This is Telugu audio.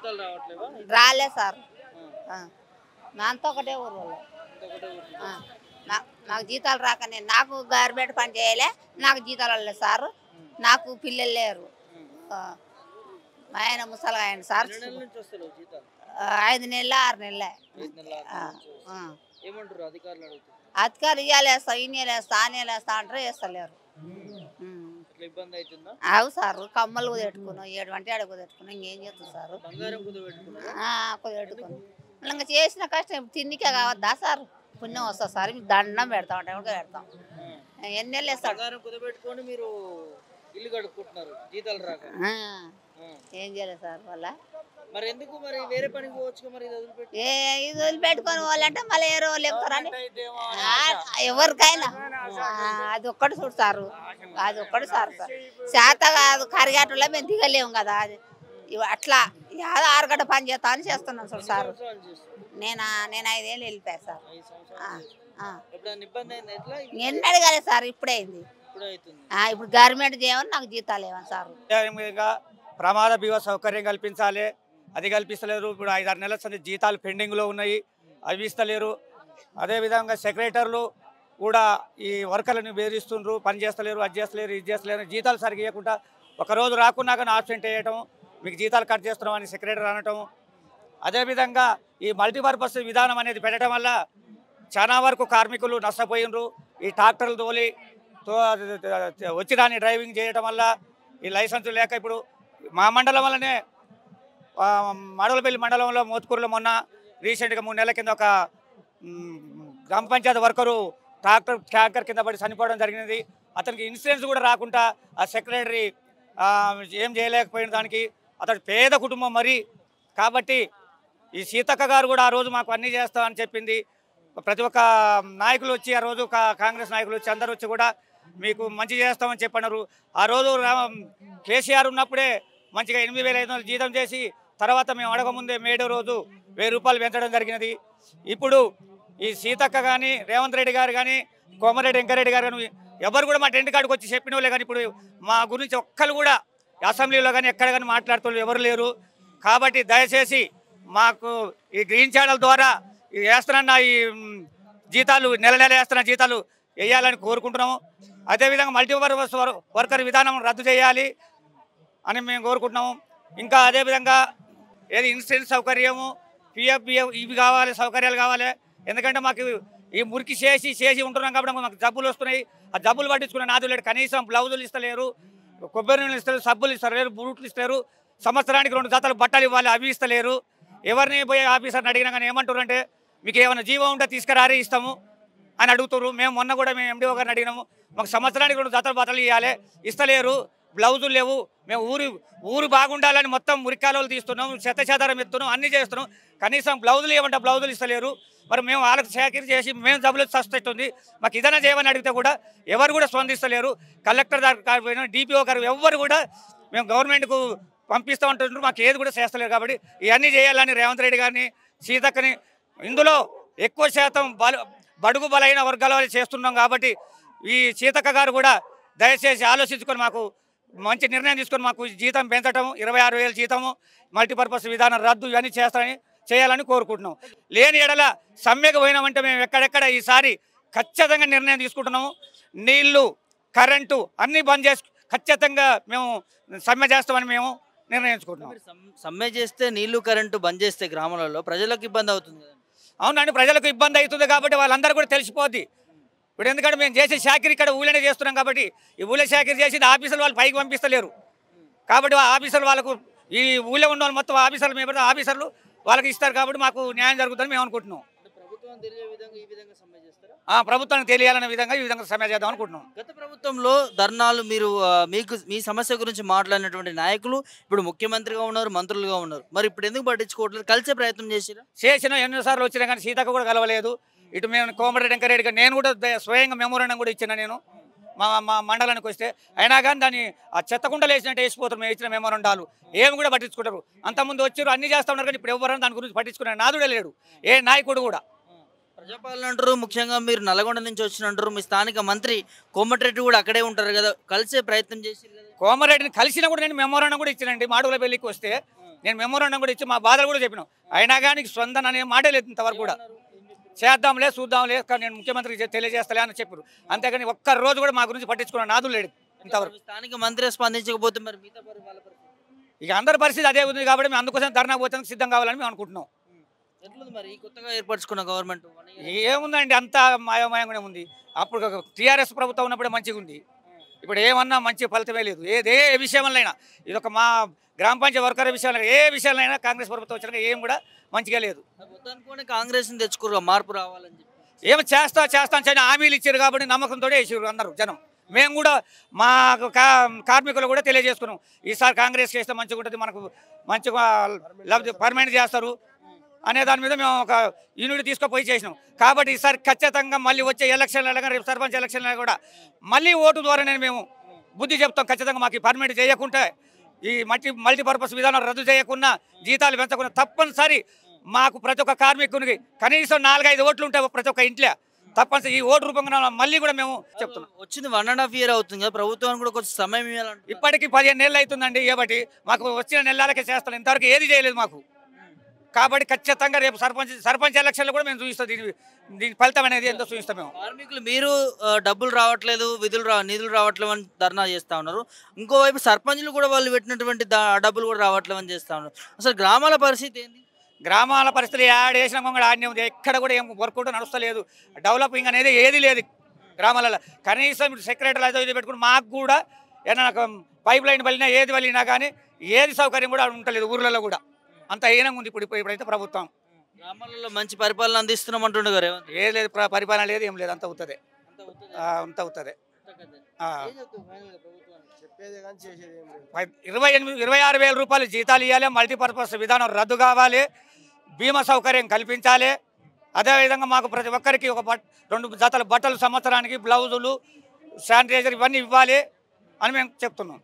జీతాలు రావట్లేవా? రాలే సార్. అంతా ఒకటే ఊరు వాళ్ళు. నాకు జీతాలు రాక నాకు గవర్నమెంట్ పని చేయలే, నాకు జీతాలు వెళ్ళలేదు సార్. నాకు పిల్లలు లేరు. మా ఆయన ముసలి ఆయన సార్. 5 నెలల నుంచి వస్తలేవు జీతాలు? 5 నెలల 6 నెలలే. ఏమంటారు అధికారులు అడుగుతారు? అధికారులు ఇవ్వాలేస్తా, ఈ నెల వేస్తా, ఆ నెల వేస్తా అంటారు, వేస్తలేరు. ఇబ్బంది అవుతుందా? అవు సార్, కమ్మలు కుదెట్టుకున్నాం, 7 గంటలు ఆడ కుదెట్టుకున్నాం, ఇంకేం చేస్తాం సార్. బంగారం కుదబెట్టుకున్నా కుదెట్టుకున్నాం. ఇంకా చేసిన కష్టం తిండికే కావద్దా సార్? పుణ్యం వస్తుంది సార్, మీకు దండం పెడతాం అంటే కూడా పెడతాం. ఎన్ని నెలలు వేస్తాం? బంగారం కుదబెట్టుకొని మీరు ఇల్లు కడుక్కుంటున్నారు జీతాలు రాక. ఏం చేయలేదు సార్ వాళ్ళ. మరి ఎందుకు మరి వేరే పనికి పోవచ్చు మరి? ఇది వదిలిపెట్టుకొని వాళ్ళంటే మళ్ళీ ఏ రోజులు ఎక్కుతారని ఎవరికైనా అది ఒక్కటి చూస్తారు, అది ఒక్కటి సార్. చేత కాదు, కరిగేటలో మేము దిగలేము కదా. అది అట్లా యాదో 6 గంట పని చేస్తా అని చేస్తున్నాం చూడు సార్. నేను 5 ఏళ్ళు వెళ్ళిపోయా సార్. ఎన్ని అడగాలి సార్? ఇప్పుడే అయింది. ఇప్పుడు గవర్నమెంట్ చేయమని నాకు జీతాలు ఏమని సార్. ప్రమాద బీమా సౌకర్యం కల్పించాలి, అది కల్పిస్తలేరు. ఇప్పుడు 5-6 నెలల జీతాలు పెండింగ్లో ఉన్నాయి, అవి ఇస్తలేరు. అదేవిధంగా సెక్రటరీలు కూడా ఈ వర్కర్లను బెదిరిస్తుండ్రు, పని చేస్తలేరు, అది చేస్తలేరు, ఇది చేస్తలేరు. జీతాలు సరిగ్గా ఇవ్వకుండా ఒకరోజు రాకున్నా కానీ ఆబ్సెంట్ వేయటం, మీకు జీతాలు కట్ చేస్తున్నాం అని సెక్రటరీ అనటం. అదేవిధంగా ఈ మల్టీపర్పస్ విధానం అనేది పెట్టడం వల్ల చాలా వరకు కార్మికులు నష్టపోయినరు. ఈ ట్రాక్టర్లు తోలి వచ్చి దాన్ని డ్రైవింగ్ చేయడం వల్ల ఈ లైసెన్స్ లేక ఇప్పుడు మా మండలం వల్లనే మడవలపల్లి మండలంలో మోత్కూరులో మొన్న రీసెంట్గా 3 నెలల కింద ఒక గ్రామ పంచాయతీ వర్కరు ట్యాంకర్ కింద పడి చనిపోవడం జరిగినది. అతనికి ఇన్సూరెన్స్ కూడా రాకుండా ఆ సెక్రటరీ ఏం చేయలేకపోయిన దానికి అతడు పేద కుటుంబం మరి. కాబట్టి ఈ సీతక్క గారు కూడా ఆ రోజు మాకు అన్నీ చేస్తామని చెప్పింది. ప్రతి ఒక్క నాయకులు వచ్చి ఆ రోజు కాంగ్రెస్ నాయకులు వచ్చి అందరూ వచ్చి కూడా మీకు మంచి చేస్తామని చెప్పన్నారు. ఆ రోజు కేసీఆర్ ఉన్నప్పుడే మంచిగా 8,500 జీతం చేసి తర్వాత మేము అడగముందే 7వ రోజు 1000 రూపాయలు పెంచడం జరిగినది. ఇప్పుడు ఈ సీతక్క కానీ రేవంత్ రెడ్డి గారు కానీ కోమరెడ్డి వెంకరెడ్డి గారు కానీ ఎవరు కూడా మా టెంట్ కాడికి వచ్చి చెప్పిన వాళ్ళే కానీ ఇప్పుడు మా గురించి ఒక్కరు కూడా అసెంబ్లీలో కానీ ఎక్కడ కానీ మాట్లాడుతూ ఎవరు లేరు. కాబట్టి దయచేసి మాకు ఈ గ్రీన్ ఛానల్ ద్వారా వేస్తున్న ఈ జీతాలు నెల వేస్తున్న జీతాలు వేయాలని కోరుకుంటున్నాము. అదేవిధంగా మల్టీపర్పస్ వర్కర్ విధానం రద్దు చేయాలి అని మేము కోరుకుంటున్నాము. ఇంకా అదేవిధంగా ఏది ఇన్సూరెన్స్ సౌకర్యము, పిఎఫ్ ఇవి కావాలి, సౌకర్యాలు కావాలి. ఎందుకంటే మాకు ఈ మురికి చేసి ఉంటున్నాం కాబట్టి మాకు జబ్బులు వస్తున్నాయి. ఆ జబ్బులు పట్టించుకునే నాదులు లేడు. కనీసం బ్లౌజులు ఇస్తలేరు, కొబ్బరి నీళ్ళు ఇస్తలేరు, సబ్బులు ఇస్తలేరు, బూట్లు ఇస్తలేరు. సంవత్సరానికి 2 జతలు బట్టలు ఇవ్వాలి, అవి ఇస్తలేరు. ఎవరిని పోయి ఆఫీసర్ని అడిగినా కానీ ఏమంటారు అంటే మీకు ఏమైనా జీవం ఉంటే తీసుకురారే ఇస్తాము అని అడుగుతారు. మేము మొన్న మేము ఎండిఓ గారిని అడిగినాము, మాకు సంవత్సరానికి 2 జతలు బట్టలు ఇవ్వాలి, ఇస్తలేరు, బ్లౌజులు లేవు. మేము ఊరు బాగుండాలని మొత్తం మురికాలు తీస్తున్నాం, చెత్తచెదారం ఎత్తున్నాం, అన్నీ చేస్తున్నాం. కనీసం బ్లౌజులు ఏమంటే బ్లౌజులు ఇస్తలేరు. మరి మేము వాళ్ళకి సేకరి చేసి మేము జబ్బులు సస్తుంది, మాకు ఇదైనా చేయమని అడిగితే కూడా ఎవరు కూడా స్పందిస్తలేరు. కలెక్టర్ గారు పోయినా, డిపిఓ గారు ఎవ్వరు కూడా మేము గవర్నమెంట్కు పంపిస్తూ ఉంటున్నారు, మాకు ఏది కూడా చేస్తలేరు. కాబట్టి ఇవన్నీ చేయాలని రేవంత్ రెడ్డి గారిని, సీతక్కని, ఇందులో ఎక్కువ శాతం బడుగు బలైన వర్గాల వాళ్ళు చేస్తున్నాం. కాబట్టి ఈ సీతక్క గారు కూడా దయచేసి ఆలోచించుకొని మాకు మంచి నిర్ణయం తీసుకొని మాకు జీతం పెంచడం, 26,000 జీతము, మల్టీపర్పస్ విధానం రద్దు ఇవన్నీ చేయాలని కోరుకుంటున్నాం. లేని ఎడల సమ్మెకు పోయినామంటే మేము ఎక్కడెక్కడ ఈసారి ఖచ్చితంగా నిర్ణయం తీసుకుంటున్నాము. నీళ్లు, కరెంటు అన్నీ బంద్ చేసి ఖచ్చితంగా మేము సమ్మె చేస్తామని మేము నిర్ణయించుకుంటున్నాం. సమ్మె చేస్తే నీళ్లు కరెంటు బంద్ చేస్తే గ్రామాలలో ప్రజలకు ఇబ్బంది అవుతుంది. అవునండి, ప్రజలకు ఇబ్బంది అవుతుంది కాబట్టి వాళ్ళందరూ కూడా తెలిసిపోద్ది. ఇప్పుడు ఎందుకంటే మేము చేసే చాకరీ ఇక్కడ ఊళ్ళనే చేస్తున్నాం కాబట్టి ఈ ఊళ్ళో చాకరీ చేసి ఆఫీసులు వాళ్ళు పైకి పంపిస్తలేరు. కాబట్టి ఆ ఆఫీసర్లు వాళ్ళకు ఈ ఊళ్ళో ఉన్న వాళ్ళు మొత్తం ఆఫీసర్లు మేము ఆఫీసర్లు వాళ్ళకి ఇస్తారు. కాబట్టి మాకు న్యాయం జరుగుతుందని మేము అనుకుంటున్నాం. ప్రభుత్వానికి తెలియాలనే విధంగా ఈ విధంగా సమ్మె చేద్దాం అనుకుంటున్నాం. గత ప్రభుత్వంలో ధర్నాలు మీ సమస్య గురించి మాట్లాడినటువంటి నాయకులు ఇప్పుడు ముఖ్యమంత్రిగా ఉన్నారు, మంత్రులుగా ఉన్నారు. మరి ఇప్పుడు ఎందుకు పట్టించుకోవట్లేదు? కలిసే ప్రయత్నం చేసిన ఎన్నోసార్లు వచ్చినా కానీ సీతక్క కూడా కలవలేదు. ఇటు మేము కోమరెడ్డి వెంకరెడ్డి నేను కూడా స్వయంగా మెమోరాండం కూడా ఇచ్చిన నేను మా మండలానికి వస్తే, అయినా కానీ దాన్ని ఆ చెత్తకుండలు వేసినట్టు వేసిపోతారు. మేము ఇచ్చిన మెమోరాండాలు ఏమి కూడా పట్టించుకుంటారు. అంతకుముందు వచ్చారు, అన్ని చేస్తూ ఉన్నారు. కానీ ఇప్పుడు ఎవరైనా దాని గురించి పట్టించుకునే నాదుడే లేడు, ఏ నాయకుడు కూడా. ప్రజాపాలన అంటారు, ముఖ్యంగా మీరు నల్గొండ నుంచి వచ్చినంటారు. మీ స్థానిక మంత్రి కోమటిరెడ్డి కూడా అక్కడే ఉంటారు కదా, కలిసే ప్రయత్నం చేసి. కోమరెడ్డిని కలిసినా కూడా నేను మెమోరాండం కూడా ఇచ్చినండి. మాడుగుల పెళ్లికి వస్తే నేను మెమోరాండం కూడా ఇచ్చి మా బాధలు కూడా చెప్పినాం. అయినా కానీ స్పందన అనే మాటే లేదు ఇంతవరకు కూడా. చేద్దాంలే చూద్దాంలే కానీ నేను ముఖ్యమంత్రికి తెలియజేస్తలే అని చెప్పారు. అంతేగాని ఒక్క రోజు కూడా మా గురించి పట్టించుకున్న నాదులు లేడు ఇంతవరకు. స్థానిక మంత్రి స్పందించకపోతే మరి మిగతా వాళ్ళ పరిస్థితి ఇక అందరి పరిస్థితి అదే ఉంది కాబట్టి మేము అందుకోసం ధర్నా పోతానికి సిద్ధం కావాలని మేము అనుకుంటున్నాం. ఎట్లుంది మరి ఈ కొత్తగా ఏర్పరచుకున్న గవర్నమెంట్? ఏముందండి, అంతా మాయమాయంగానే ఉంది. అప్పుడు టీఆర్ఎస్ ప్రభుత్వం ఉన్నప్పుడే మంచిగా ఉంది. ఇప్పుడు ఏమన్నా మంచి ఫలితమే లేదు. ఏ విషయంలోనైనా ఇదొక మా గ్రామ పంచాయతీ వర్కర్ విషయంలో ఏ విషయంలో కాంగ్రెస్ ప్రభుత్వం వచ్చినాక ఏం కూడా మంచిగా లేదు. మొత్తానికి కాంగ్రెస్ని తెచ్చుకోరు మార్పు రావాలని చెప్పి ఏమో చేస్తాను చని హామీలు ఇచ్చారు కాబట్టి నమ్మకంతో వేసారు అందరూ జనం. మేము కూడా మా కార్మికులు కూడా తెలియజేసుకున్నాం, ఈసారి కాంగ్రెస్ చేస్తే మంచిగా ఉంటుంది, మనకు మంచిగా లబ్ధి పర్మనెంట్ చేస్తారు అనే దాని మీద మేము ఒక యూనిట్ తీసుకుపోయి చేసినాం. కాబట్టి ఈసారి ఖచ్చితంగా మళ్ళీ వచ్చే ఎలక్షన్లలో రేపు సర్పంచ్ ఎలక్షన్లలో కూడా మళ్ళీ ఓటు ద్వారానే మేము బుద్ధి చెప్తాం. ఖచ్చితంగా మాకు పర్మనెంట్ చేయకుంటే ఈ మల్టీపర్పస్ విధానం రద్దు చేయకుండా జీతాలు పెంచకుండా తప్పనిసరి మాకు ప్రతి ఒక్క కార్మికునికి కనీసం 4-5 ఓట్లు ఉంటాయి ప్రతి ఒక్క ఇంట్లో. తప్పనిసరి ఈ ఓటు రూపంగా మళ్ళీ కూడా మేము చెప్తున్నాం. వచ్చింది 1.5 year అవుతుంది కదా, ప్రభుత్వానికి కూడా కొంచెం సమయం ఇవ్వాలంటే. ఇప్పటికి 15 నెలలు అవుతుందండి. ఏబట్టి మాకు వచ్చిన నెలలకే చేస్తాను, ఇంతవరకు ఏది చేయలేదు మాకు. కాబట్టి ఖచ్చితంగా రేపు సర్పంచ్ ఎలక్షన్లో కూడా మేము చూపిస్తాం దీని ఫలితం అనేది ఎంతో చూపిస్తాం. మేము కార్మికులు మీరు డబ్బులు రావట్లేదు, నిధులు రావట్లేదు అని ధర్నా చేస్తూ ఉన్నారు. ఇంకోవైపు సర్పంచ్లు కూడా వాళ్ళు పెట్టినటువంటి డబ్బులు కూడా రావట్లేదు అని చేస్తూ ఉన్నారు. అసలు గ్రామాల పరిస్థితి ఏంది? గ్రామాల పరిస్థితులు వేసిన కొంగడ ఆడనే ఉంది. ఎక్కడ కూడా ఏం వర్కౌట్ నడుస్తలేదు. డెవలపింగ్ అనేది ఏది లేదు గ్రామాలలో. కనీసం సెక్రటరీ అయితే ఇది పెట్టుకుని మాకు కూడా ఏదైనా పైప్ లైన్ వెళ్ళినా ఏది వెళ్ళినా కానీ ఏది సౌకర్యం కూడా ఉండలేదు ఊర్లలో కూడా. అంత హీనంగా ఉంది ఇప్పుడైతే ప్రభుత్వం. గ్రామాలలో మంచి పరిపాలన అందిస్తున్నాం అంటుండే గారు. ఏది లేదు, పరిపాలన లేదు, ఏం లేదు, అంత అవుతుంది. అంత అవుతుంది. 26,000 రూపాయలు జీతాలు ఇవ్వాలి, మల్టీపర్పస్ విధానం రద్దు కావాలి, బీమా సౌకర్యం కల్పించాలి. అదేవిధంగా మాకు ప్రతి ఒక్కరికి ఒక 2 జతల బట్టలు సంవత్సరానికి, బ్లౌజులు, శానిటైజర్ ఇవన్నీ ఇవ్వాలి అని మేము చెప్తున్నాం.